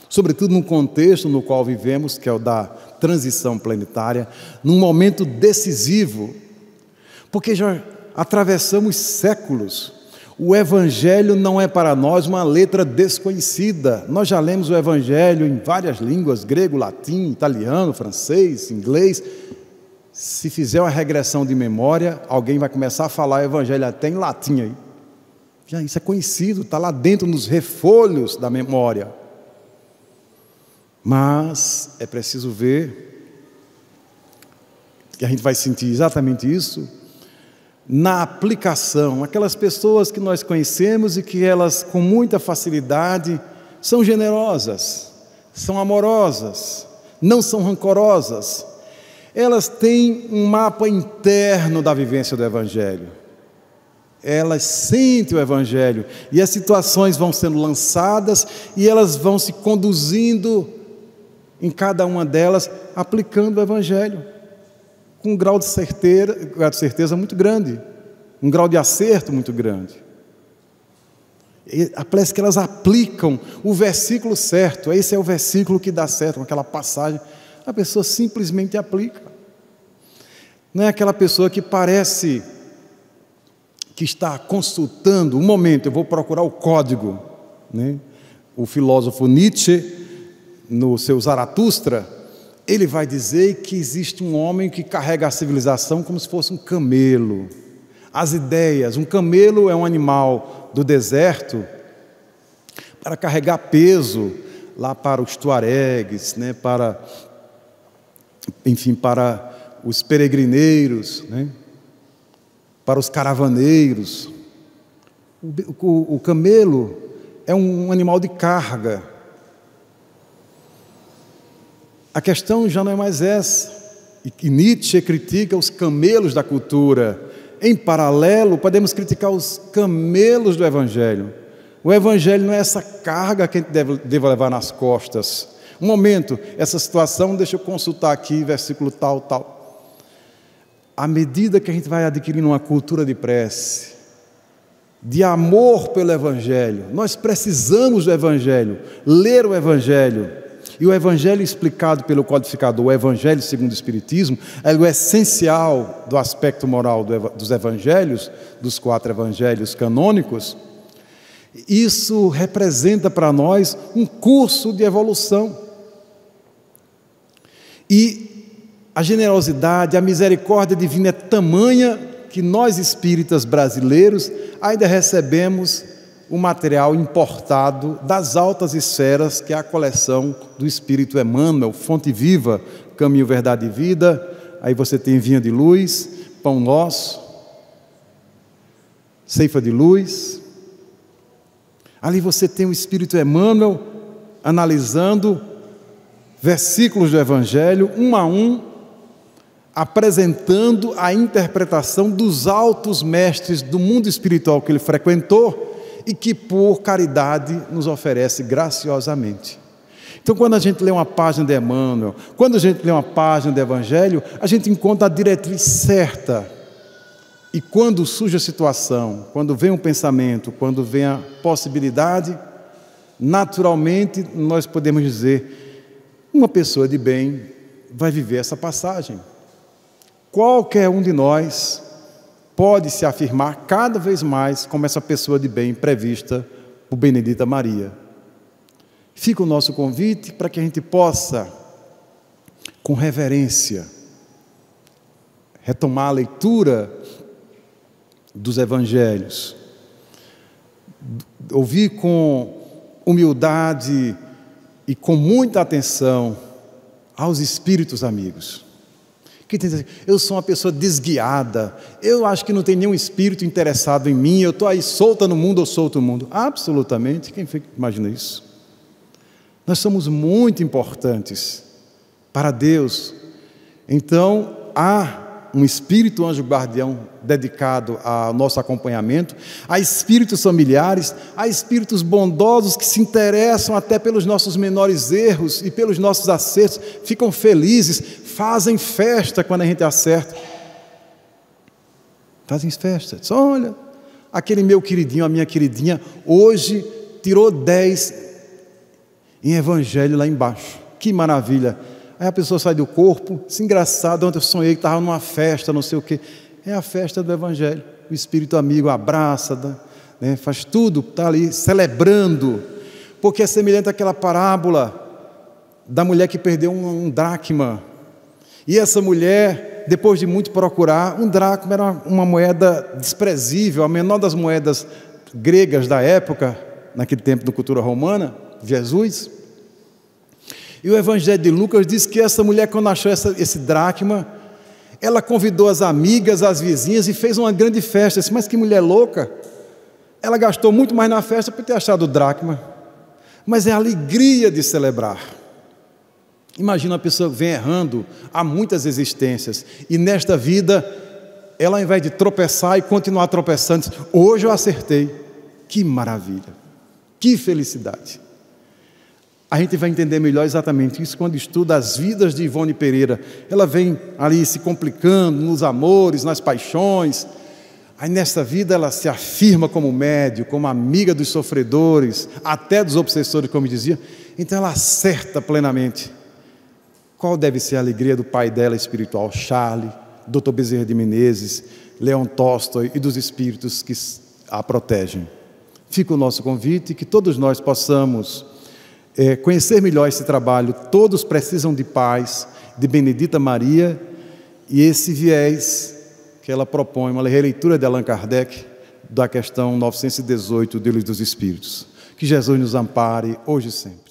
sobretudo no contexto no qual vivemos, que é o da transição planetária, num momento decisivo, porque já atravessamos séculos. O Evangelho não é para nós uma letra desconhecida. Nós já lemos o Evangelho em várias línguas, grego, latim, italiano, francês, inglês. Se fizer uma regressão de memória, alguém vai começar a falar o Evangelho até em latim aí. Já isso é conhecido, está lá dentro nos refolhos da memória. Mas é preciso ver que a gente vai sentir exatamente isso na aplicação. Aquelas pessoas que nós conhecemos e que elas com muita facilidade são generosas, são amorosas, não são rancorosas. Elas têm um mapa interno da vivência do Evangelho. Elas sentem o Evangelho e as situações vão sendo lançadas e elas vão se conduzindo em cada uma delas, aplicando o Evangelho com um grau de certeza muito grande, um grau de acerto muito grande. E parece que elas aplicam o versículo certo. Esse é o versículo que dá certo com aquela passagem. A pessoa simplesmente aplica. Não é aquela pessoa que parece que está consultando, um momento, eu vou procurar o código, né? O filósofo Nietzsche, no seu Zaratustra, ele vai dizer que existe um homem que carrega a civilização como se fosse um camelo. As ideias, um camelo é um animal do deserto para carregar peso lá para os tuaregues, né? Para os peregrineiros, né? Para os caravaneiros. O camelo é um animal de carga. A questão já não é mais essa. E Nietzsche critica os camelos da cultura. Em paralelo, podemos criticar os camelos do Evangelho. O Evangelho não é essa carga que a gente deve levar nas costas. Um momento, essa situação, deixa eu consultar aqui, versículo tal, tal. À medida que a gente vai adquirindo uma cultura de prece, de amor pelo Evangelho, nós precisamos do Evangelho, ler o Evangelho. E o Evangelho explicado pelo codificador, o Evangelho segundo o Espiritismo, é o essencial do aspecto moral dos Evangelhos, dos 4 Evangelhos canônicos. Isso representa para nós um curso de evolução. E a generosidade, a misericórdia divina é tamanha que nós espíritas brasileiros ainda recebemos o material importado das altas esferas, que é a coleção do Espírito Emmanuel, Fonte Viva, Caminho, Verdade e Vida. Aí você tem Vinha de Luz, Pão Nosso, Ceifa de Luz. Ali você tem o Espírito Emmanuel analisando versículos do Evangelho, um a um, apresentando a interpretação dos altos mestres do mundo espiritual que ele frequentou e que por caridade nos oferece graciosamente. Então, quando a gente lê uma página de Emmanuel, quando a gente lê uma página do Evangelho, a gente encontra a diretriz certa. E quando surge a situação, quando vem um pensamento, quando vem a possibilidade, naturalmente nós podemos dizer, uma pessoa de bem vai viver essa passagem. Qualquer um de nós pode se afirmar cada vez mais como essa pessoa de bem prevista por Benedita Maria. Fica o nosso convite para que a gente possa, com reverência, retomar a leitura dos Evangelhos, ouvir com humildade e com muita atenção aos espíritos amigos. Que tem, eu sou uma pessoa desguiada, eu acho que não tem nenhum espírito interessado em mim, eu estou aí solta no mundo ou solto no mundo. Absolutamente, quem imagina isso? Nós somos muito importantes para Deus. Então, há um espírito anjo guardião dedicado ao nosso acompanhamento, há espíritos familiares, há espíritos bondosos que se interessam até pelos nossos menores erros e pelos nossos acertos, ficam felizes, fazem festa quando a gente acerta. Fazem festa. Diz, olha, aquele meu queridinho, a minha queridinha, hoje tirou 10 em evangelho lá embaixo. Que maravilha. Aí a pessoa sai do corpo, se engraçado, ontem eu sonhei que estava numa festa, não sei o quê. É a festa do evangelho. O espírito amigo abraça, né, faz tudo, está ali celebrando, porque é semelhante àquela parábola da mulher que perdeu um dracma. E essa mulher, depois de muito procurar, um dracma era uma moeda desprezível, a menor das moedas gregas da época, naquele tempo da cultura romana, Jesus. E o Evangelho de Lucas diz que essa mulher, quando achou esse dracma, ela convidou as amigas, as vizinhas e fez uma grande festa. Disse, mas que mulher louca! Ela gastou muito mais na festa por ter achado o dracma, mas é a alegria de celebrar. Imagina uma pessoa que vem errando há muitas existências e nesta vida, ela ao invés de tropeçar e continuar tropeçando, diz, hoje eu acertei. Que maravilha, que felicidade. A gente vai entender melhor exatamente isso quando estuda as vidas de Ivone Pereira. Ela vem ali se complicando nos amores, nas paixões. Aí nessa vida ela se afirma como médio, como amiga dos sofredores, até dos obsessores, como dizia. Então ela acerta plenamente. Qual deve ser a alegria do pai dela espiritual, Charles, Dr. Bezerra de Menezes, Leon Tolstói e dos espíritos que a protegem. Fica o nosso convite, que todos nós possamos conhecer melhor esse trabalho. Todos precisam de paz, de Benedita Maria, e esse viés que ela propõe, uma releitura de Allan Kardec, da questão 918 de Luz dos Espíritos. Que Jesus nos ampare, hoje e sempre.